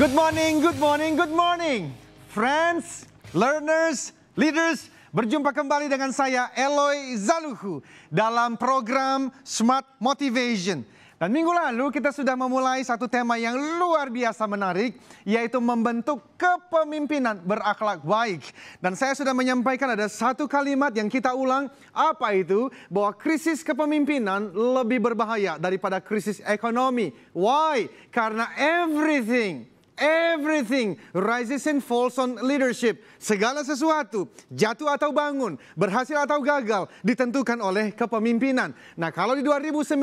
Good morning, good morning, good morning. Friends, learners, leaders, berjumpa kembali dengan saya Eloy Zaluhu dalam program Smart Motivation. Dan minggu lalu kita sudah memulai satu tema yang luar biasa menarik, yaitu membentuk kepemimpinan berakhlak baik. Dan saya sudah menyampaikan ada satu kalimat yang kita ulang, apa itu? Bahwa krisis kepemimpinan lebih berbahaya daripada krisis ekonomi. Why? Karena everything rises and falls on leadership. Segala sesuatu, jatuh atau bangun, berhasil atau gagal, ditentukan oleh kepemimpinan. Nah, kalau di 2019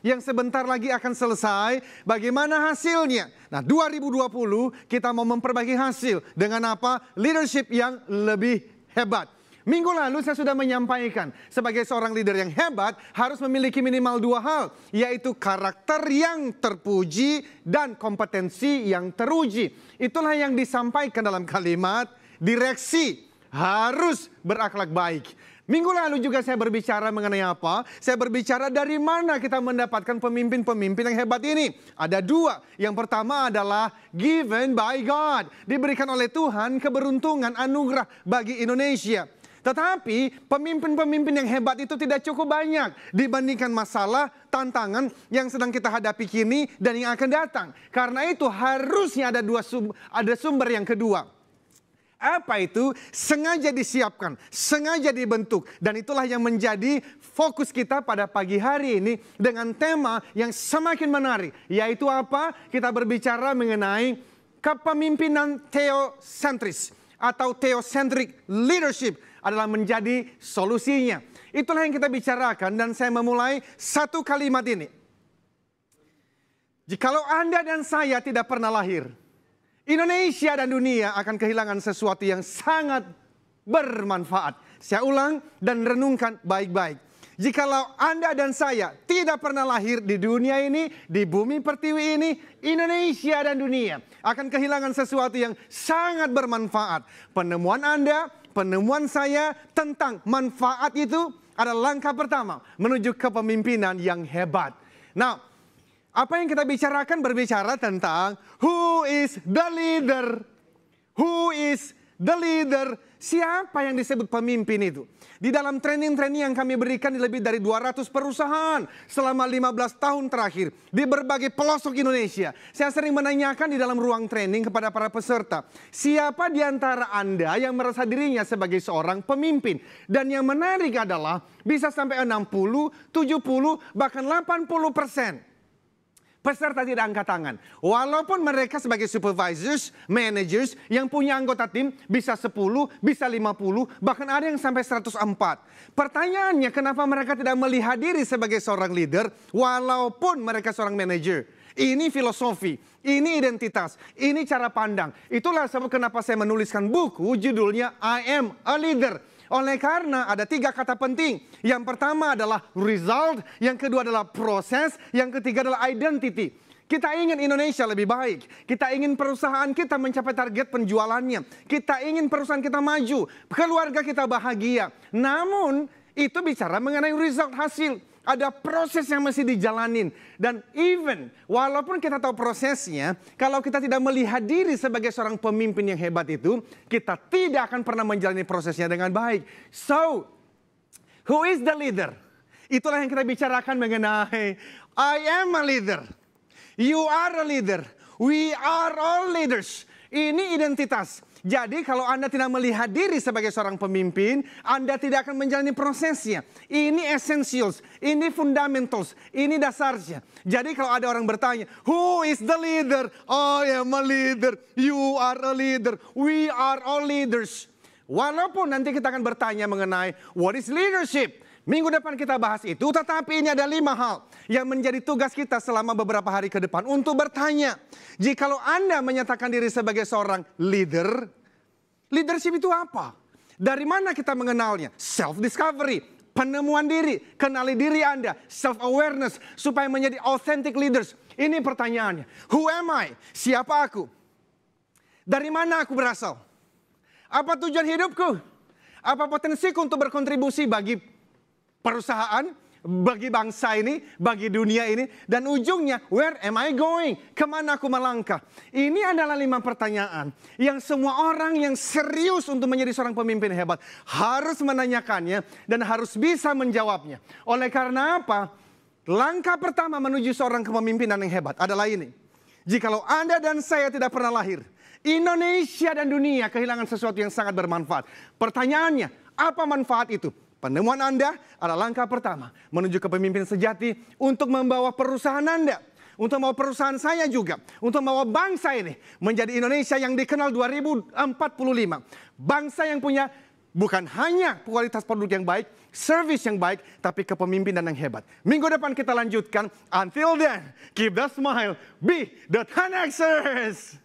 yang sebentar lagi akan selesai, bagaimana hasilnya? Nah, 2020 kita mau memperbaiki hasil dengan apa? Leadership yang lebih hebat. Minggu lalu saya sudah menyampaikan, sebagai seorang leader yang hebat harus memiliki minimal dua hal, yaitu karakter yang terpuji dan kompetensi yang teruji. Itulah yang disampaikan dalam kalimat direksi harus berakhlak baik. Minggu lalu juga saya berbicara mengenai apa? Saya berbicara dari mana kita mendapatkan pemimpin-pemimpin yang hebat ini. Ada dua. Yang pertama adalah given by God. Diberikan oleh Tuhan keberuntungan anugerah bagi Indonesia. Tetapi pemimpin-pemimpin yang hebat itu tidak cukup banyak dibandingkan masalah, tantangan yang sedang kita hadapi kini dan yang akan datang. Karena itu harusnya ada sumber yang kedua. Apa itu? Sengaja disiapkan, sengaja dibentuk. Dan itulah yang menjadi fokus kita pada pagi hari ini dengan tema yang semakin menarik. Yaitu apa? Kita berbicara mengenai kepemimpinan theocentris atau theocentric leadership adalah menjadi solusinya. Itulah yang kita bicarakan dan saya memulai satu kalimat ini. Jikalau Anda dan saya tidak pernah lahir, Indonesia dan dunia akan kehilangan sesuatu yang sangat bermanfaat. Saya ulang dan renungkan baik-baik. Jikalau Anda dan saya tidak pernah lahir di dunia ini, di bumi pertiwi ini, Indonesia dan dunia akan kehilangan sesuatu yang sangat bermanfaat. Penemuan Anda, penemuan saya tentang manfaat itu adalah langkah pertama menuju kepemimpinan yang hebat. Nah, apa yang kita bicarakan berbicara tentang who is the leader? Who is the leader? Siapa yang disebut pemimpin itu? Di dalam training-training yang kami berikan di lebih dari 200 perusahaan selama 15 tahun terakhir di berbagai pelosok Indonesia. Saya sering menanyakan di dalam ruang training kepada para peserta, siapa di antara Anda yang merasa dirinya sebagai seorang pemimpin? Dan yang menarik adalah bisa sampai 60, 70, bahkan 80%. Peserta tidak angkat tangan. Walaupun mereka sebagai supervisors, managers yang punya anggota tim bisa 10, bisa 50, bahkan ada yang sampai 104. Pertanyaannya, kenapa mereka tidak melihat diri sebagai seorang leader walaupun mereka seorang manager? Ini filosofi, ini identitas, ini cara pandang. Itulah sebab kenapa saya menuliskan buku judulnya I Am a Leader. Oleh karena ada 3 kata penting. Yang pertama adalah result, yang kedua adalah proses, yang ketiga adalah identity. Kita ingin Indonesia lebih baik. Kita ingin perusahaan kita mencapai target penjualannya. Kita ingin perusahaan kita maju, keluarga kita bahagia. Namun itu bicara mengenai result, hasil. Ada proses yang mesti dijalanin. Dan even walaupun kita tahu prosesnya, kalau kita tidak melihat diri sebagai seorang pemimpin yang hebat itu, kita tidak akan pernah menjalani prosesnya dengan baik. So, who is the leader? Itulah yang kita bicarakan mengenai I am a leader. You are a leader. We are all leaders. Ini identitas. Jadi kalau Anda tidak melihat diri sebagai seorang pemimpin, Anda tidak akan menjalani prosesnya. Ini essentials, ini fundamentals, ini dasarnya. Jadi kalau ada orang bertanya, who is the leader? I am a leader, you are a leader, we are all leaders. Walaupun nanti kita akan bertanya mengenai what is leadership? Minggu depan kita bahas itu, tetapi ini ada 5 hal yang menjadi tugas kita selama beberapa hari ke depan untuk bertanya. Jikalau Anda menyatakan diri sebagai seorang leader, leadership itu apa? Dari mana kita mengenalnya? Self-discovery, penemuan diri, kenali diri Anda, self-awareness, supaya menjadi authentic leaders. Ini pertanyaannya. Who am I? Siapa aku? Dari mana aku berasal? Apa tujuan hidupku? Apa potensiku untuk berkontribusi bagi perusahaan, bagi bangsa ini, bagi dunia ini, dan ujungnya, where am I going? Kemana aku melangkah? Ini adalah 5 pertanyaan yang semua orang yang serius untuk menjadi seorang pemimpin hebat harus menanyakannya dan harus bisa menjawabnya. Oleh karena apa? Langkah pertama menuju seorang kepemimpinan yang hebat adalah ini. Jikalau Anda dan saya tidak pernah lahir, Indonesia dan dunia kehilangan sesuatu yang sangat bermanfaat. Pertanyaannya, apa manfaat itu? Penemuan Anda adalah langkah pertama menuju kepemimpinan sejati untuk membawa perusahaan Anda, untuk membawa perusahaan saya juga, untuk membawa bangsa ini menjadi Indonesia yang dikenal 2045. Bangsa yang punya bukan hanya kualitas produk yang baik, service yang baik, tapi kepemimpinan yang hebat. Minggu depan kita lanjutkan. Until then, keep the smile, be the 10Xers.